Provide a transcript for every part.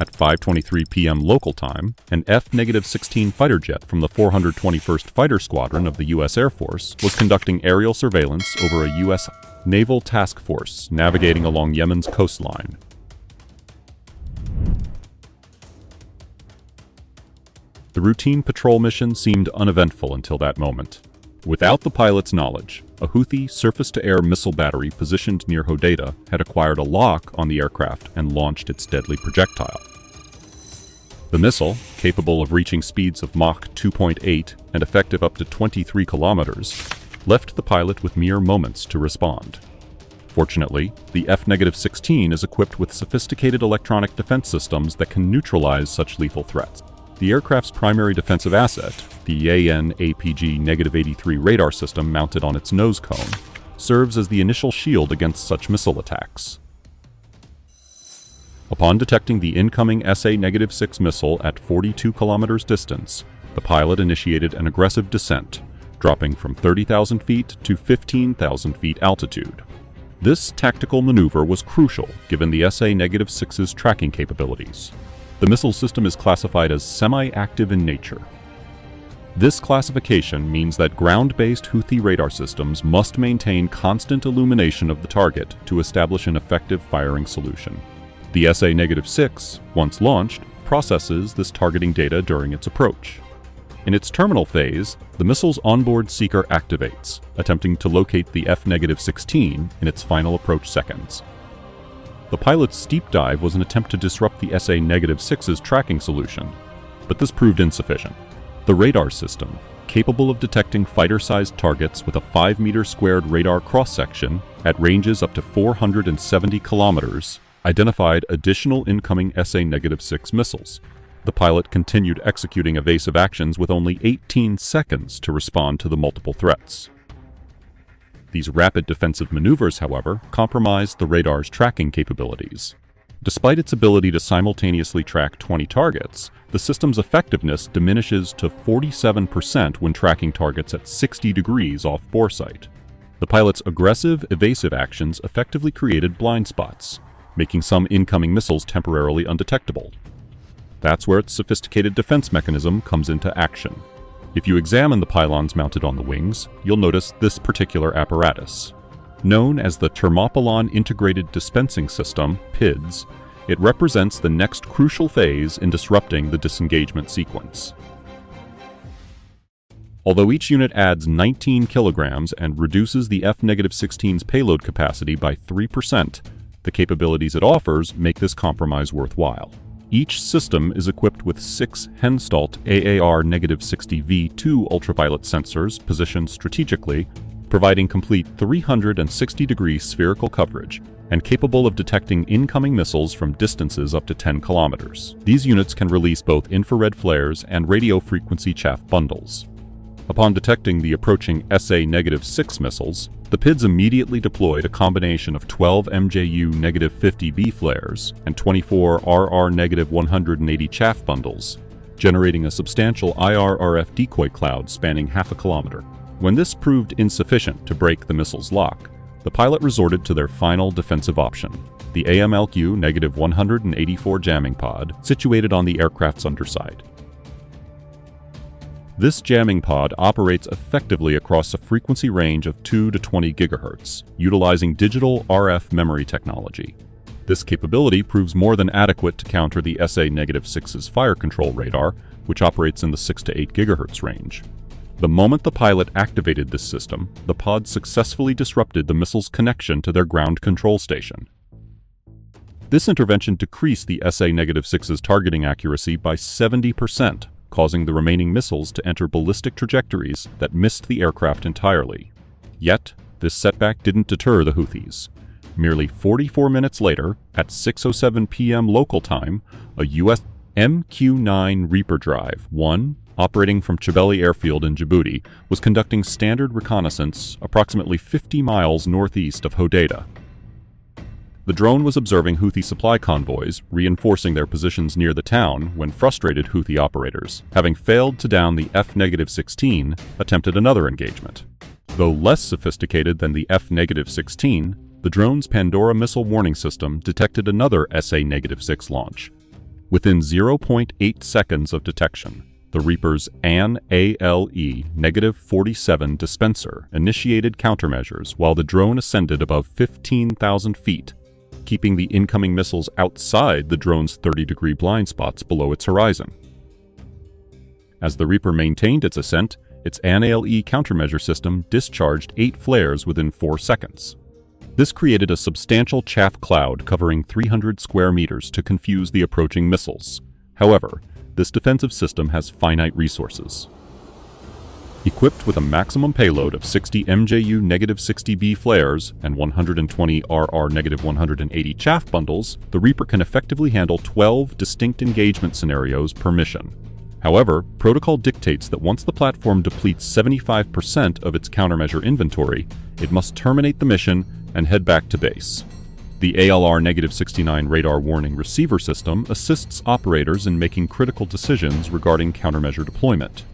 At 5:23 p.m. local time, an F-16 fighter jet from the 421st Fighter Squadron of the U.S. Air Force was conducting aerial surveillance over a U.S. naval task force navigating along Yemen's coastline. The routine patrol mission seemed uneventful until that moment. Without the pilot's knowledge, a Houthi surface-to-air missile battery positioned near Hodeidah had acquired a lock on the aircraft and launched its deadly projectile. The missile, capable of reaching speeds of Mach 2.8 and effective up to 23 kilometers, left the pilot with mere moments to respond. Fortunately, the F-16 is equipped with sophisticated electronic defense systems that can neutralize such lethal threats. The aircraft's primary defensive asset, the AN/APG-83 radar system mounted on its nose cone, serves as the initial shield against such missile attacks. Upon detecting the incoming SA-6 missile at 42 kilometers distance, the pilot initiated an aggressive descent, dropping from 30,000 feet to 15,000 feet altitude. This tactical maneuver was crucial given the SA-6's tracking capabilities. The missile system is classified as semi-active in nature. This classification means that ground-based Houthi radar systems must maintain constant illumination of the target to establish an effective firing solution. The SA-6, once launched, processes this targeting data during its approach. In its terminal phase, the missile's onboard seeker activates, attempting to locate the F-16 in its final approach seconds. The pilot's steep dive was an attempt to disrupt the SA-6's tracking solution, but this proved insufficient. The radar system, capable of detecting fighter-sized targets with a 5-meter squared radar cross-section at ranges up to 470 kilometers, identified additional incoming SA-6 missiles. The pilot continued executing evasive actions with only 18 seconds to respond to the multiple threats. These rapid defensive maneuvers, however, compromised the radar's tracking capabilities. Despite its ability to simultaneously track 20 targets, the system's effectiveness diminishes to 47% when tracking targets at 60 degrees off boresight. The pilot's aggressive, evasive actions effectively created blind spots, making some incoming missiles temporarily undetectable. That's where its sophisticated defense mechanism comes into action. If you examine the pylons mounted on the wings, you'll notice this particular apparatus. Known as the Thermopylon Integrated Dispensing System, PIDS, it represents the next crucial phase in disrupting the disengagement sequence. Although each unit adds 19 kilograms and reduces the F-16's payload capacity by 3%, the capabilities it offers make this compromise worthwhile. Each system is equipped with 6 Hensoldt AAR-60V2 ultraviolet sensors positioned strategically, providing complete 360-degree spherical coverage and capable of detecting incoming missiles from distances up to 10 kilometers. These units can release both infrared flares and radio frequency chaff bundles. Upon detecting the approaching SA-6 missiles, the PIDS immediately deployed a combination of 12 MJU-50B flares and 24 RR-180 chaff bundles, generating a substantial IR-RF decoy cloud spanning half a kilometer. When this proved insufficient to break the missile's lock, the pilot resorted to their final defensive option, the AMLQ-184 jamming pod situated on the aircraft's underside. This jamming pod operates effectively across a frequency range of 2 to 20 GHz, utilizing digital RF memory technology. This capability proves more than adequate to counter the SA-6's fire control radar, which operates in the 6 to 8 GHz range. The moment the pilot activated this system, the pod successfully disrupted the missile's connection to their ground control station. This intervention decreased the SA-6's targeting accuracy by 70%, causing the remaining missiles to enter ballistic trajectories that missed the aircraft entirely. Yet, this setback didn't deter the Houthis. Merely 44 minutes later, at 6:07 p.m. local time, a U.S. MQ-9 Reaper Drive 1, operating from Chabeli Airfield in Djibouti, was conducting standard reconnaissance approximately 50 miles northeast of Hodeidah. The drone was observing Houthi supply convoys, reinforcing their positions near the town when frustrated Houthi operators, having failed to down the F-16, attempted another engagement. Though less sophisticated than the F-16, the drone's Pandora missile warning system detected another SA-6 launch. Within 0.8 seconds of detection, the Reaper's ANALE-47 dispenser initiated countermeasures while the drone ascended above 15,000 feet, keeping the incoming missiles outside the drone's 30-degree blind spots below its horizon. As the Reaper maintained its ascent, its ANALE countermeasure system discharged 8 flares within 4 seconds. This created a substantial chaff cloud covering 300 square meters to confuse the approaching missiles. However, this defensive system has finite resources. Equipped with a maximum payload of 60 MJU-60B flares and 120 RR-180 chaff bundles, the Reaper can effectively handle 12 distinct engagement scenarios per mission. However, protocol dictates that once the platform depletes 75% of its countermeasure inventory, it must terminate the mission and head back to base. The ALR-69 radar warning receiver system assists operators in making critical decisions regarding countermeasure deployment.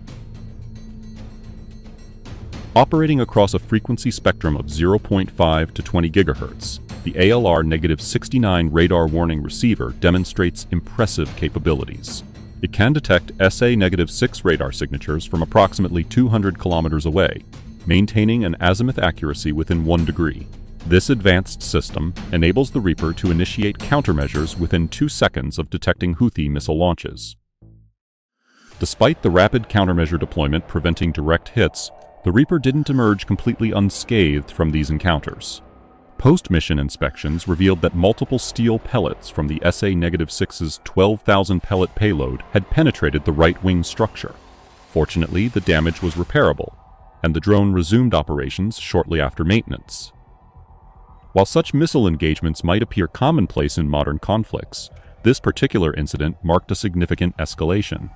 Operating across a frequency spectrum of 0.5 to 20 GHz, the ALR-69 radar warning receiver demonstrates impressive capabilities. It can detect SA-6 radar signatures from approximately 200 kilometers away, maintaining an azimuth accuracy within 1 degree. This advanced system enables the Reaper to initiate countermeasures within 2 seconds of detecting Houthi missile launches. Despite the rapid countermeasure deployment preventing direct hits, the Reaper didn't emerge completely unscathed from these encounters. Post-mission inspections revealed that multiple steel pellets from the SA-6's 12,000 pellet payload had penetrated the right wing structure. Fortunately, the damage was repairable, and the drone resumed operations shortly after maintenance. While such missile engagements might appear commonplace in modern conflicts, this particular incident marked a significant escalation.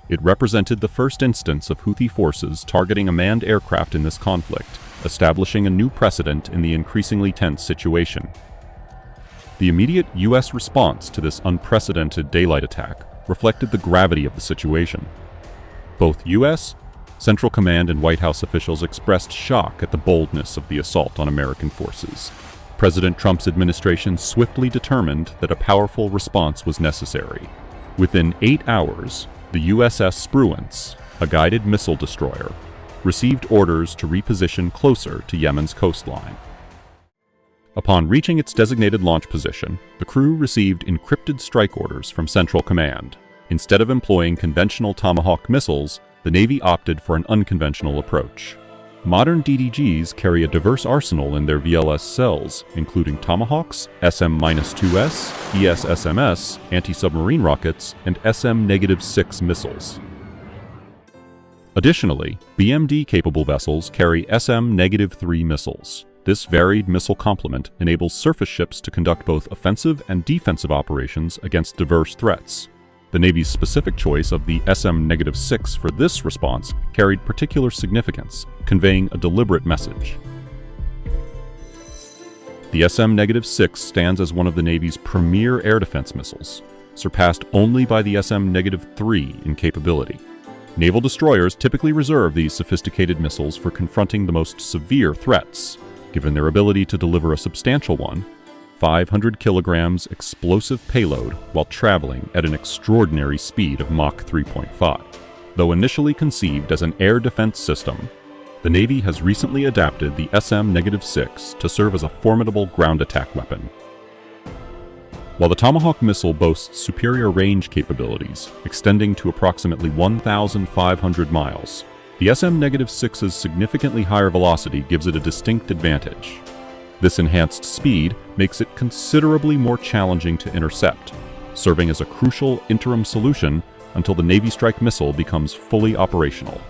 It represented the first instance of Houthi forces targeting a manned aircraft in this conflict, establishing a new precedent in the increasingly tense situation. The immediate U.S. response to this unprecedented daylight attack reflected the gravity of the situation. Both U.S., Central Command, and White House officials expressed shock at the boldness of the assault on American forces. President Trump's administration swiftly determined that a powerful response was necessary. Within 8 hours, the USS Spruance, a guided missile destroyer, received orders to reposition closer to Yemen's coastline. Upon reaching its designated launch position, the crew received encrypted strike orders from Central Command. Instead of employing conventional Tomahawk missiles, the Navy opted for an unconventional approach. Modern DDGs carry a diverse arsenal in their VLS cells, including Tomahawks, SM-2S, ESSMS, anti-submarine rockets, and SM-6 missiles. Additionally, BMD-capable vessels carry SM-3 missiles. This varied missile complement enables surface ships to conduct both offensive and defensive operations against diverse threats. The Navy's specific choice of the SM-6 for this response carried particular significance, conveying a deliberate message. The SM-6 stands as one of the Navy's premier air defense missiles, surpassed only by the SM-3 in capability. Naval destroyers typically reserve these sophisticated missiles for confronting the most severe threats, given their ability to deliver a substantial 500 kilograms explosive payload while traveling at an extraordinary speed of Mach 3.5. Though initially conceived as an air defense system, the Navy has recently adapted the SM-6 to serve as a formidable ground attack weapon. While the Tomahawk missile boasts superior range capabilities, extending to approximately 1,500 miles, the SM-6's significantly higher velocity gives it a distinct advantage. This enhanced speed makes it considerably more challenging to intercept, serving as a crucial interim solution until the Navy strike missile becomes fully operational.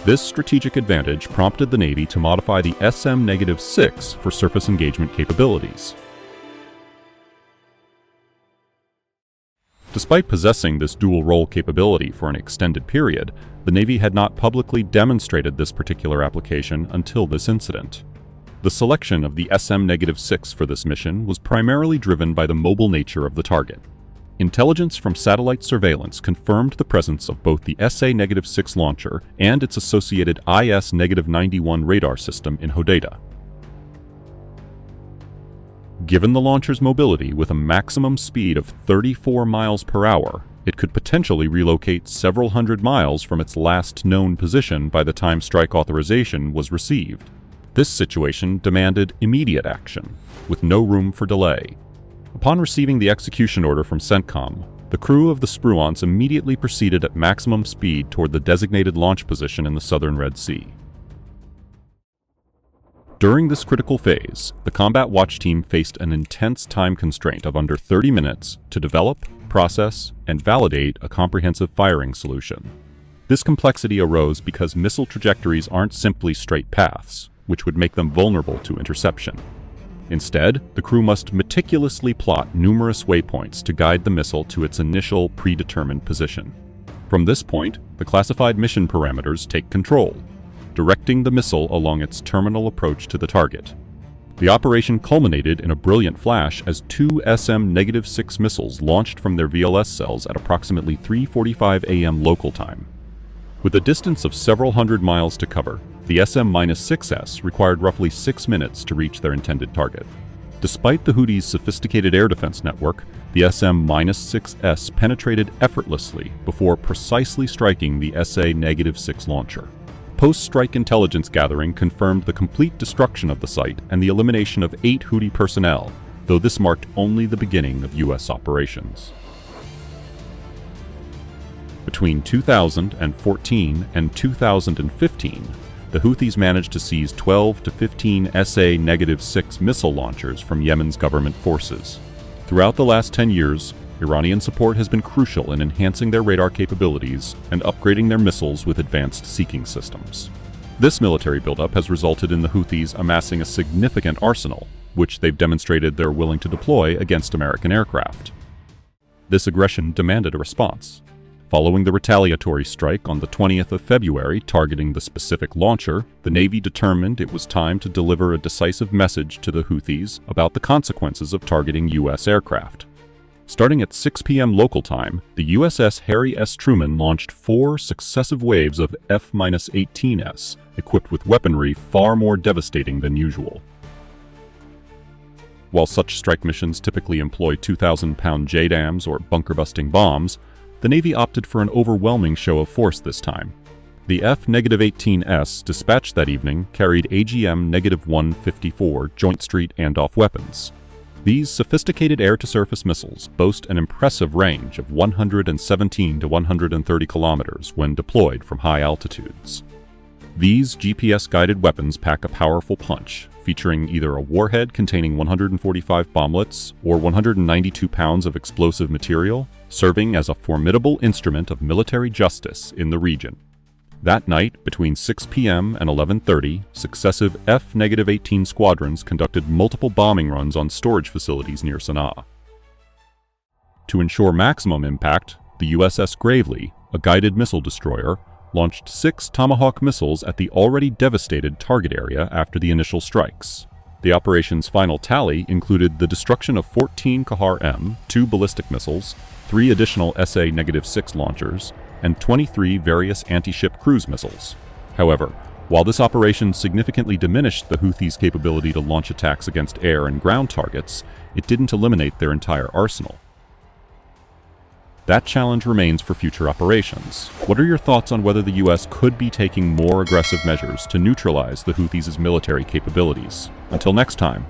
This strategic advantage prompted the Navy to modify the SM-6 for surface engagement capabilities. Despite possessing this dual-role capability for an extended period, the Navy had not publicly demonstrated this particular application until this incident. The selection of the SM-6 for this mission was primarily driven by the mobile nature of the target. Intelligence from satellite surveillance confirmed the presence of both the SA-6 launcher and its associated IS-91 radar system in Hodeidah. Given the launcher's mobility with a maximum speed of 34 miles per hour, It could potentially relocate several hundred miles from its last known position by the time strike authorization was received. This situation demanded immediate action, with no room for delay. Upon receiving the execution order from CENTCOM, the crew of the Spruance immediately proceeded at maximum speed toward the designated launch position in the southern Red Sea. During this critical phase, the Combat Watch Team faced an intense time constraint of under 30 minutes to develop, process, and validate a comprehensive firing solution. This complexity arose because missile trajectories aren't simply straight paths, which would make them vulnerable to interception. Instead, the crew must meticulously plot numerous waypoints to guide the missile to its initial predetermined position. From this point, the classified mission parameters take control, directing the missile along its terminal approach to the target. The operation culminated in a brilliant flash as two SM-6 missiles launched from their VLS cells at approximately 3:45 a.m. local time. With a distance of several hundred miles to cover, the SM-6S required roughly 6 minutes to reach their intended target. Despite the Houthis' sophisticated air defense network, the SM-6S penetrated effortlessly before precisely striking the SA-6 launcher. Post-strike intelligence gathering confirmed the complete destruction of the site and the elimination of 8 Houthi personnel, though this marked only the beginning of U.S. operations. Between 2014 and 2015, the Houthis managed to seize 12 to 15 SA-6 missile launchers from Yemen's government forces. Throughout the last 10 years, Iranian support has been crucial in enhancing their radar capabilities and upgrading their missiles with advanced seeking systems. This military buildup has resulted in the Houthis amassing a significant arsenal, which they've demonstrated they're willing to deploy against American aircraft. This aggression demanded a response. Following the retaliatory strike on the 20th of February targeting the specific launcher, the Navy determined it was time to deliver a decisive message to the Houthis about the consequences of targeting U.S. aircraft. Starting at 6 p.m. local time, the USS Harry S. Truman launched 4 successive waves of F-18S, equipped with weaponry far more devastating than usual. While such strike missions typically employ 2,000-pound JDAMs or bunker-busting bombs, the Navy opted for an overwhelming show of force this time. The F-18S dispatched that evening carried AGM-154 Joint Street Andoff weapons. These sophisticated air-to-surface missiles boast an impressive range of 117 to 130 kilometers when deployed from high altitudes. These GPS-guided weapons pack a powerful punch, featuring either a warhead containing 145 bomblets or 192 pounds of explosive material, serving as a formidable instrument of military justice in the region. That night, between 6 p.m. and 11:30, successive F-18 squadrons conducted multiple bombing runs on storage facilities near Sana'a. To ensure maximum impact, the USS Gravely, a guided missile destroyer, launched 6 Tomahawk missiles at the already devastated target area after the initial strikes. The operation's final tally included the destruction of 14 Kahar-M, 2 ballistic missiles, 3 additional SA-6 launchers, and 23 various anti-ship cruise missiles. However, while this operation significantly diminished the Houthis' capability to launch attacks against air and ground targets, it didn't eliminate their entire arsenal. That challenge remains for future operations. What are your thoughts on whether the U.S. could be taking more aggressive measures to neutralize the Houthis' military capabilities? Until next time,